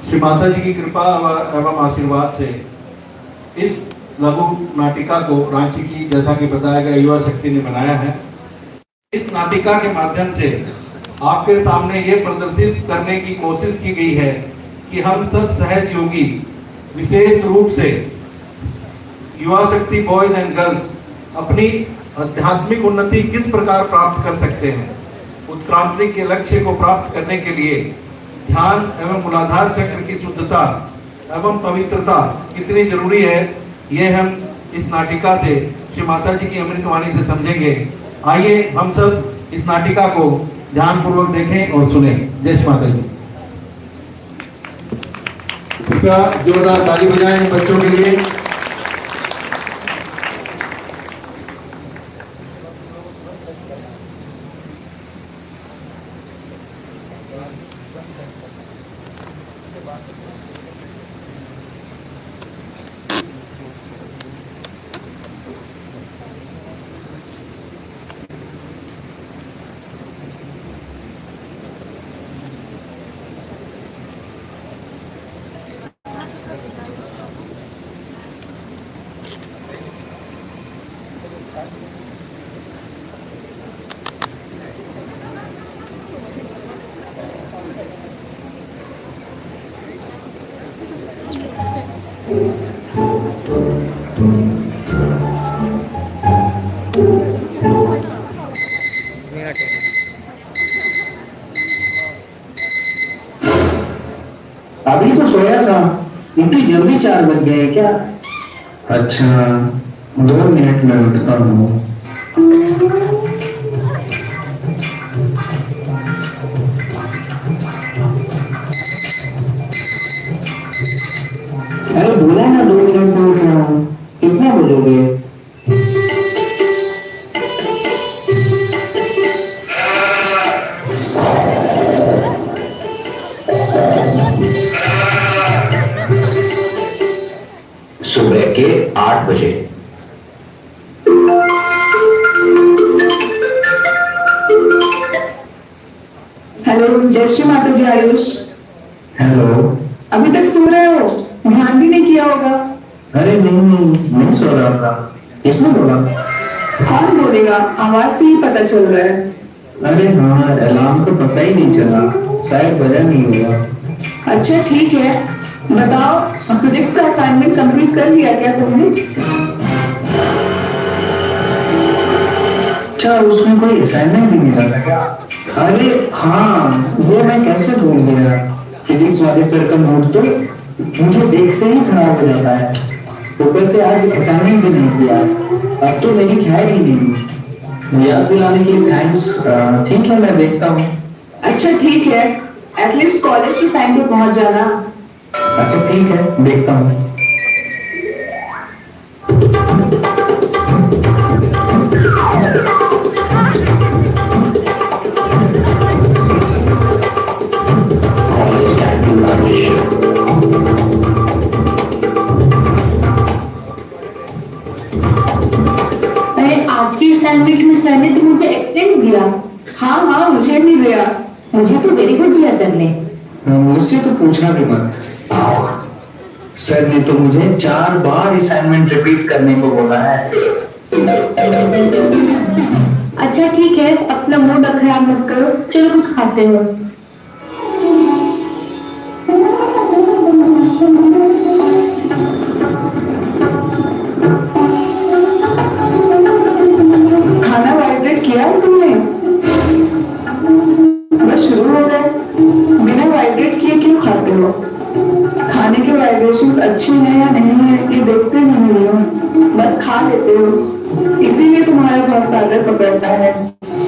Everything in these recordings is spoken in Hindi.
श्री माता जी की कृपा एवं आशीर्वाद से इस लघु नाटिका को रांची की, जैसा कि बताया गया, युवा शक्ति ने बनाया है। इस नाटिका के माध्यम से आपके सामने ये प्रदर्शित करने की कोशिश की गई है कि हम सब सहयोगी विशेष रूप से युवा शक्ति बॉयज एंड गर्ल्स अपनी आध्यात्मिक उन्नति किस प्रकार प्राप्त कर सकते हैं, उत्क्रांति के लक्ष्य को प्राप्त करने के लिए ध्यान एवं मूलाधार चक्र की शुद्धता एवं पवित्रता कितनी जरूरी है, ये हम इस नाटिका से श्री माता जी की अमृतवाणी से समझेंगे। आइए हम सब इस नाटिका को ध्यान पूर्वक देखें और सुने। जय श्री माता जी। कृपया जोरदार ताली बजाएं बच्चों के लिए। अभी तो सोया था, इतनी जल्दी 4 बज गए क्या? अच्छा, 2 मिनट में उठता हूँ। अरे बोला ना 2 मिनट से उठ रहा हूँ, कितना बोलोगे? सुबह के 8 बजे। हेलो, जय श्री माता जी। आयुष, हेलो। अभी तक सो रहे हो? ध्यान भी नहीं किया होगा। अरे नहीं सो रहा था। किसने बोला? कौन बोलेगा, आवाज से ही पता चल रहा है। अरे हाँ, अलार्म को पता ही नहीं चला, शायद बजा नहीं होगा। अच्छा ठीक है, बताओ प्रोजेक्ट का असाइनमेंट कंप्लीट कर लिया क्या तुमने? अच्छा, उसमें कोई असाइनमेंट भी मिला था क्या? अरे हाँ, ये मैं कैसे भूल गया। फिजिक्स वाले सर का नोट तो मुझे देखते ही खराब हो जाता है, ऊपर से आज असाइनमेंट भी नहीं किया। अब तो मेरी खैर ही नहीं। याद दिलाने के लिए थैंक्स। ठीक है, मैं देखता हूँ। अच्छा ठीक है, एटलीस्ट कॉलेज के टाइम पे पहुंच जाना। अच्छा ठीक है, देखता हूँ। आज की असाइनमेंट में सर ने तो मुझे एक्सटेंड दिया। हाँ, मुझे भी दिया। मुझे तो वेरी गुड दिया सर ने। मुझसे तो पूछना भी मत। सर ने तो मुझे 4 बार असाइनमेंट रिपीट करने को बोला है। अच्छा ठीक है, अपना मूड खराब मत करो, चलो कुछ खाते हो। खाना वाइब्रेट किया है तुमने? बस शुरू हो गए, बिना वाइब्रेट किए क्यों खाते हो? खाने के वाइब्रेशंस अच्छे हैं या नहीं है ये देखते नहीं हो, बस खा लेते हो। इसीलिए तुम्हारा बहुत सादर पकड़ता है,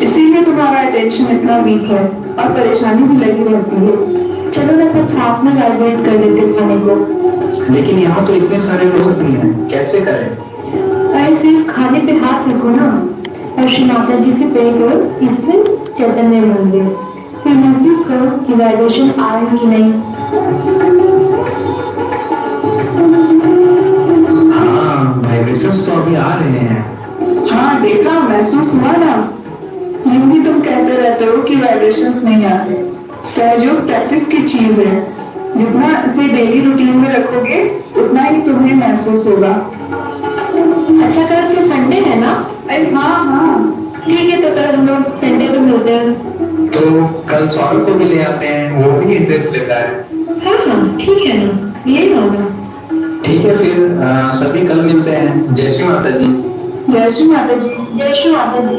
इसीलिए तुम्हारा अटेंशन इतना वीक है और परेशानी भी लगी रहती है। चलो ना सब साथ में वाइब्रेट कर देते खाने को। लेकिन यहाँ तो इतने सारे लोग भी हैं, कैसे करें? सिर्फ खाने पे हाथ रखो ना और श्री माता जी से प्रे करो, इसमें चैतन्य होंगे। फिर महसूस करो कि वाइब्रेशन आ रही कि नहीं। हाँ, वाइब्रेशंस तो अभी आ रहे हैं। हाँ देखा, महसूस हुआ ना। यूं ही तुम कहते रहते हो कि वाइब्रेशंस नहीं आते। सहयोग प्रैक्टिस की चीज है, जितना इसे डेली रूटीन में रखोगे उतना ही तुम्हें महसूस होगा। अच्छा, कल तो संडे है ना? अरे हाँ हाँ, ठीक है, तो कल हम लोग संडे को मिलते हैं। तो कल सौरभ को भी ले आते हैं, वो भी इंटरेस्ट लेता है। हाँ हाँ ठीक है ना, ये होना। ठीक है फिर सभी कल मिलते हैं। जय श्री माता जी। जय श्री माता जी। जय श्री माता जी।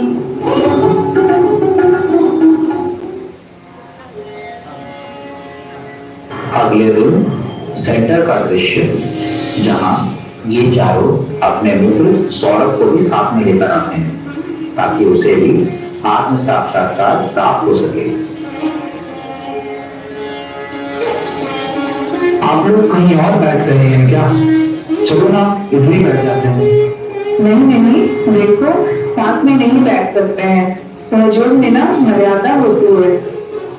अगले दिन सेंटर का दृश्य, जहां ये चारों अपने मित्र सौरभ को भी साथ में लेकर आते हैं ताकि उसे भी आत्म साक्षात्कार प्राप्त हो सके। आप लोग कहीं और बैठ रहे हैं क्या? चलो ना, इधर ही बैठ जाते हैं। नहीं नहीं, देखो साथ में नहीं बैठ सकते हैं, सहयोग में ना मर्यादा होती है।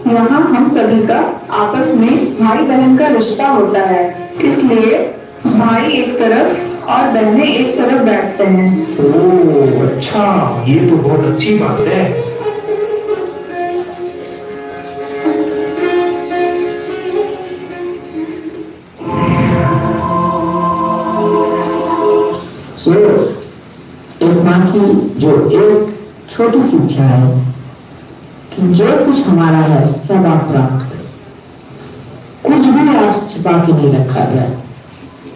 यहाँ हम सभी का आपस में भाई बहन का रिश्ता होता है, इसलिए भाई एक तरफ और बहनें एक तरफ बैठते हैं। ओह अच्छा, ये तो बहुत अच्छी बात है। एक माँ की जो एक छोटी सी इच्छा है कि जो कुछ हमारा है सब आप प्राप्त करें, कुछ भी आप छिपा के नहीं रखा गया,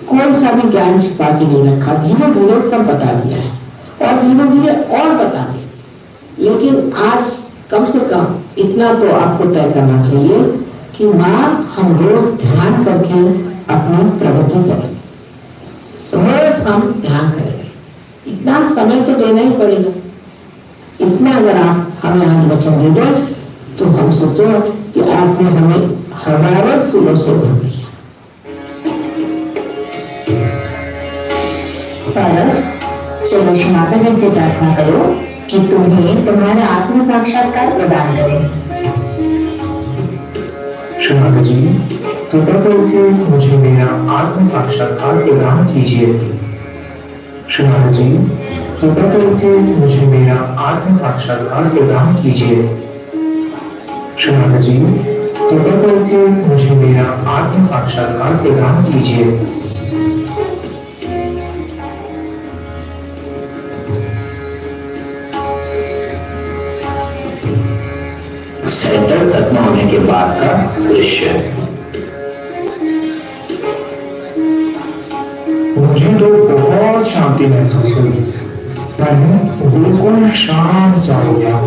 कोई सा भी ज्ञान छिपा के नहीं रखा। धीरे धीरे सब बता दिया है और धीरे धीरे और बता दिया, लेकिन आज कम से कम इतना तो आपको तय करना चाहिए कि माँ हम रोज ध्यान करके अपनी प्रगति करें, रोज हम ध्यान करेंगे। इतना समय तो देना ही पड़ेगा। इतना अगर आप हमें आज वचन दे दें तो हम सोचो कि आपने हमें हजारों फूलों से भर दिया। सौरभ, चलो माता जी से प्रार्थना करो कि तुम्हें तुम्हारा आत्म साक्षात्कार प्रदान करें। माता जी, कृपा करके मुझे मेरा आत्म साक्षात्कार प्रदान कीजिए। माता जी, कृपा करके मुझे मेरा आत्म साक्षात्कार प्रदान कीजिए। माता जी, कृपा करके मुझे मेरा आत्म साक्षात्कार प्रदान कीजिए। सेंटर खत्म होने के बाद का दृश्य। मुझे तो बहुत शांति महसूस हुई, बिल्कुल शांत सा हो गया।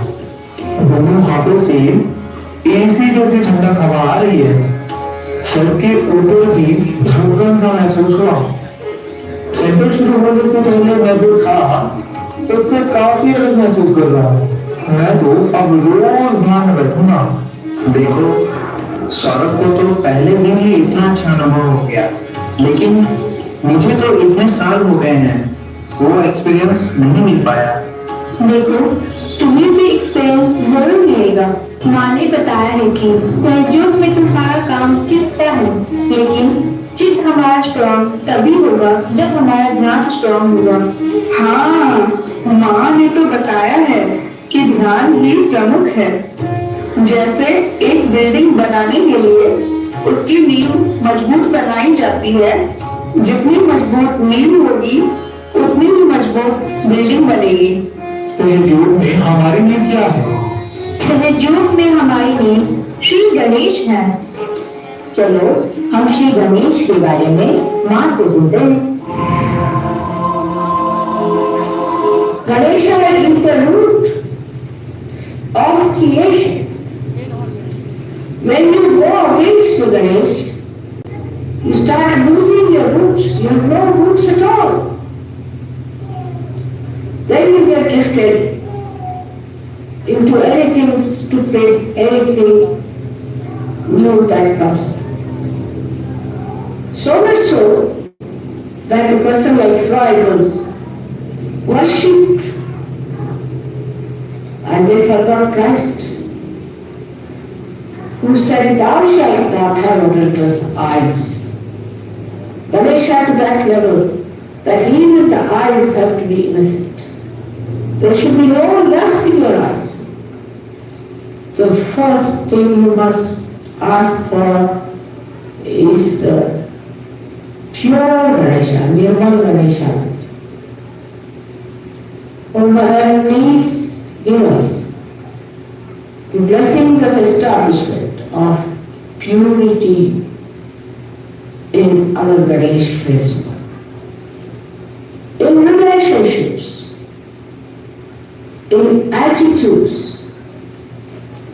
दोनों हाथों से एसी जैसी ठंडक हवा आ रही है। सर के ऊपर भी धड़कन सा महसूस हुआ। सेंटर शुरू होने से पहले मैं जो था उससे काफी अलग महसूस कर रहा हूँ। मैं तो अब रोज ध्यान में बैठूंगा। देखो, सौरभ को तो पहले दिन ही इतना अच्छा अनुभव हो गया, लेकिन मुझे तो इतने साल हो गए हैं, वो एक्सपीरियंस नहीं मिल पाया। देखो, तुम्हें भी एक्सपीरियंस जरूर मिलेगा। माँ ने बताया है कि सहयोग में तो सारा काम चित्त का है, लेकिन चित्त हमारा स्ट्रॉन्ग तभी होगा जब हमारा ध्यान स्ट्रॉन्ग होगा। हाँ, माँ ने तो बताया है कि ध्यान ही प्रमुख है। जैसे एक बिल्डिंग बनाने के लिए उसकी नींव मजबूत बनाई जाती है, जितनी मजबूत नींव होगी उतनी ही मजबूत बिल्डिंग बनेगी। सहयोग में हमारी नींव क्या है? सहयोग में हमारी नींव श्री गणेश है। चलो हम श्री गणेश के बारे में माँ से सुनते हैं। Ganesha is the root of creation. When you go against to Ganesh, you start losing your roots. You have no roots at all. Then you get drifted into anything stupid, anything new that comes. So much so that a person like Freud was worshipped and they forgot Christ, who said, "Thou shalt not have adulterous eyes." Ganesha to that level that even the eyes have to be innocent. There should be no lust in your eyes. The first thing you must ask for is the pure Ganesha, Nirmal Ganesha. O Mother, please give us the blessings of establishment of purity in our Ganesh festival. In relationships, in attitudes,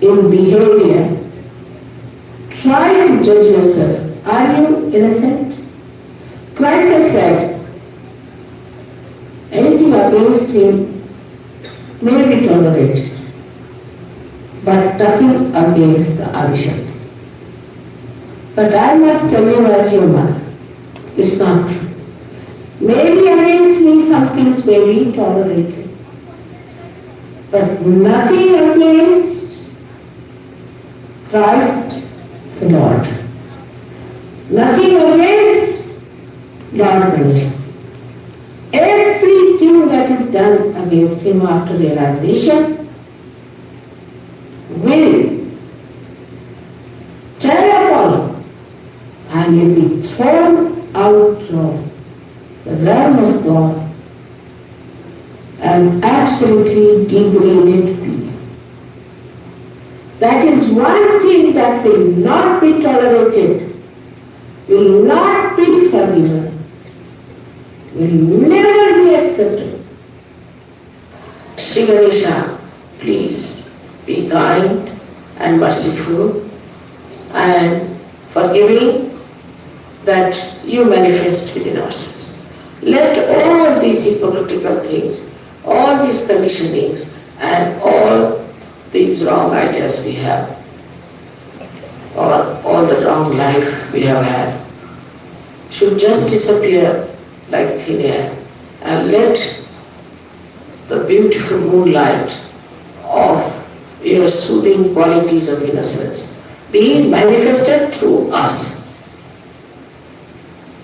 in behavior, try to judge yourself. Are you innocent? Christ has said, anything against him may be tolerated, but nothing against the Adishakti. But I must tell you as your mother, it's not true. Maybe against me some things may be tolerated, but nothing against Christ the Lord. Nothing against Lord Ganesha. Everything that is done against him after realization will tear upon him and will be thrown out of the realm of God and absolutely degraded being. That is one thing that will not be tolerated, will not be forgiven, will never be accepted. Sri Ganesha, please be kind and merciful and forgiving that you manifest within ourselves. Let all these hypocritical things, all these conditionings and all these wrong ideas we have, or all the wrong life we have had, should just disappear like thin air, and let the beautiful moonlight of your soothing qualities of innocence be manifested through us.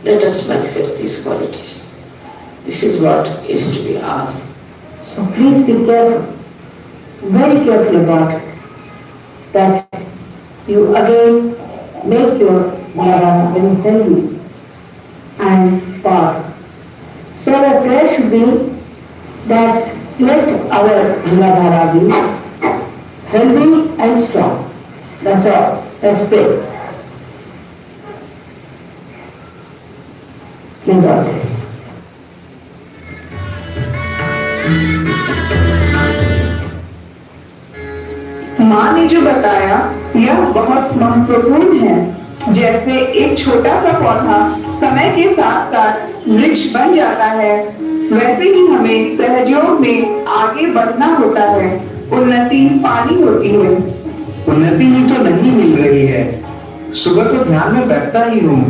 Let us manifest these qualities. This is what is to be asked. So please be careful, very careful about it, that you again make your Dharma very healthy and powerful. So the prayer should be that let our Dharma be healthy and strong. That's all. Let's pray. May God bless. माँ ने जो बताया यह बहुत महत्वपूर्ण है। जैसे एक छोटा सा पौधा समय के साथ साथ वृक्ष बन जाता है, वैसे ही हमें सहयोग में आगे बढ़ना होता है। उन्नति पानी होती है। उन्नति ही तो नहीं मिल रही है। सुबह तो ध्यान में बैठता ही हूँ,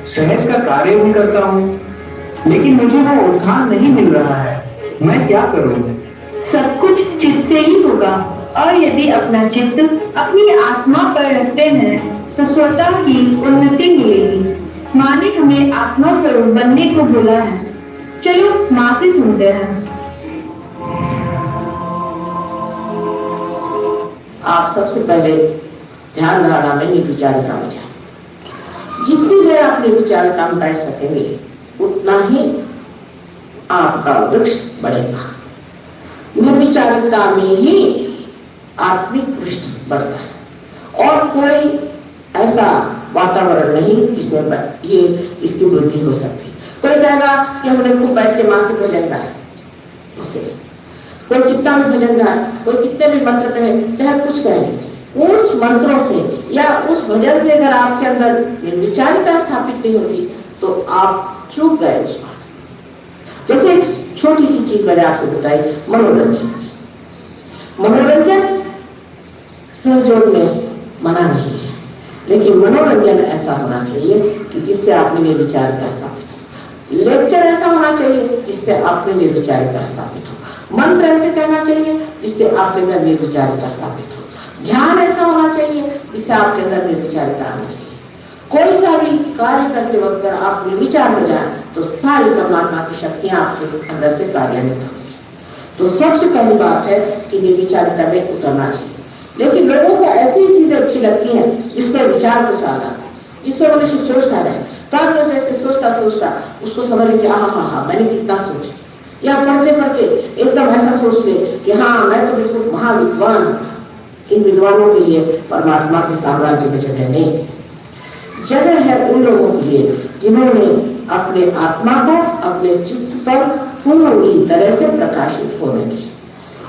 सहज का कार्य भी करता हूँ, लेकिन मुझे वो उत्थान नहीं मिल रहा है। मैं क्या करूँ? सब कुछ चित्त से ही होगा, और यदि अपना चित्त अपनी आत्मा पर रखते हैं तो स्वतः ही उन्नति मिलेगी। माँ ने हमें आत्मा स्वरूप बनने को बोला है। चलो माँ से सुनते हैं। आप सबसे पहले ध्यान धारणा में निर्विचारिता में जाए। जितनी देर आप निर्विचारिता में बैठ सकेंगे उतना ही आपका वृक्ष बढ़ेगा। निर्विचारिता में ही आत्मिक पुष्ट बढ़ता है, और कोई ऐसा वातावरण नहीं जिसमें ये इसकी वृद्धि हो सकती। कोई कहेगा कि हमने खूब बैठ के माँ के भजन गाए, उससे कोई कितना भी भजन गाए, कोई कितने भी मंत्र कहे, चाहे कुछ कहे, उस मंत्रों से या उस भजन से अगर आपके अंदर निर्विचारिता स्थापित नहीं होती तो आप चूक गए उस बात। जैसे एक छोटी सी चीज मैंने आपसे बताई, मनोरंजन। मनोरंजन सहयोग में मना नहीं है, लेकिन मनोरंजन ऐसा होना चाहिए कि जिससे आप में निर्विचारिता स्थापित हो। लेक्चर ऐसा होना चाहिए जिससे आप में निर्विचारिता स्थापित हो। मंत्र ऐसे कहना चाहिए जिससे आपके अंदर निर्विचारिता स्थापित हो। ध्यान ऐसा होना चाहिए जिससे आपके अंदर निर्विचारिता आना चाहिए। कोई सा भी कार्य करते वक्त अगर आप निर्विचार हो जाए तो सारी परमात्मा की शक्तियां आपके अंदर से कार्यान्वित होती। तो सबसे पहली बात है कि निर्विचारिता में उतरना चाहिए। लेकिन लोगों को ऐसी चीजें अच्छी लगती हैं जिसमें विचार को चाहना, जिसमें मनुष्य सोचता रहे, तब जैसे सोचता सोचता उसको समझ ले कि हाँ मैंने कितना सोचा, या पढ़ते पढ़ते एकदम ऐसा सोच ले कि हाँ मैं तो बिल्कुल महाविद्वान हूँ। इन विद्वानों के लिए परमात्मा के साम्राज्य में जगह नहीं, जगह है उन लोगों के लिए जिन्होंने अपने आत्मा को अपने चित्त पर पूरी तरह से प्रकाशित होने की,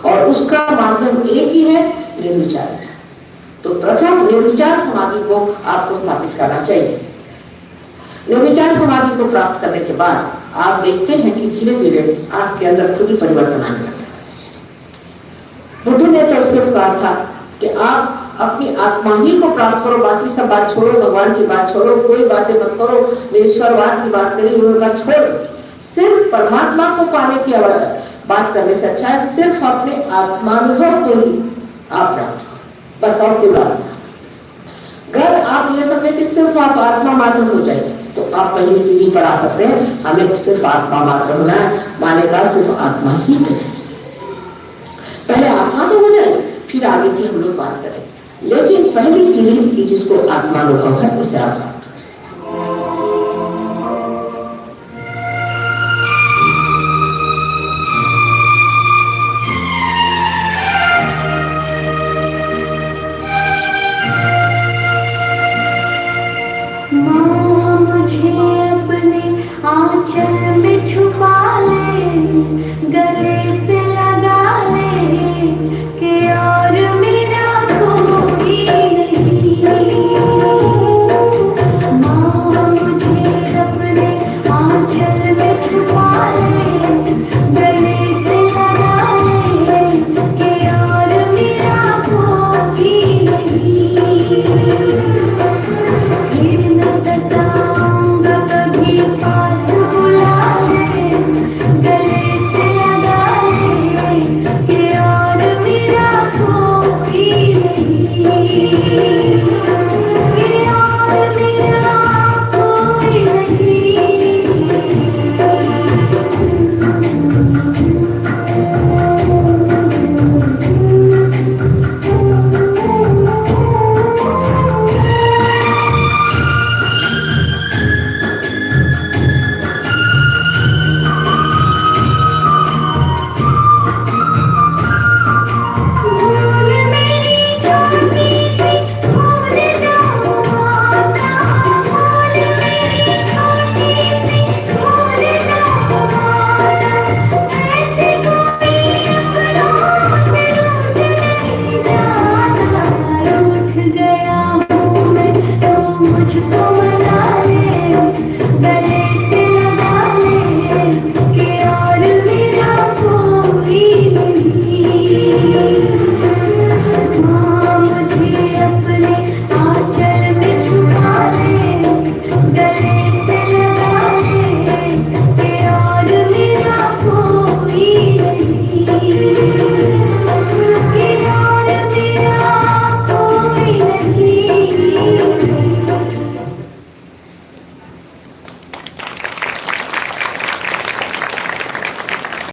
और उसका माध्यम एक ही है, निर्विचार। तो प्रथम निर्विचार समाधि को आपको स्थापित करना चाहिए। निर्विचार समाधि को प्राप्त करने के बाद आप देखते हैं कि धीरे धीरे आपके अंदर खुद ही परिवर्तन आने लगता है। बुद्ध ने तो सिर्फ कहा था कि आप अपनी आत्मा ही को प्राप्त करो, बाकी सब बात छोड़ो, भगवान की बात छोड़ो, कोई बातें मत करो, निरीश्वरवाद की बात करी उन्होंने कहा छोड़, सिर्फ परमात्मा को पाने की बात करने से अच्छा है सिर्फ अपने आत्मानुभव को ही आप प्राप्त करो, बस और कोई बात नहीं। अगर आप ये समझे कि सिर्फ आप आत्मा मात्र हो जाए तो आप कहीं सीढ़ी पर आ सकते हैं, हमें सिर्फ आत्मा मात्र होना है, माने का सिर्फ आत्मा ही करें। पहले आत्मा तो हो जाए, फिर आगे की हम लोग बात करें, लेकिन पहली सीढ़ी की जिसको आत्मानुभव है उसे आप प्राप्त आंचल में छुपा ले, गले से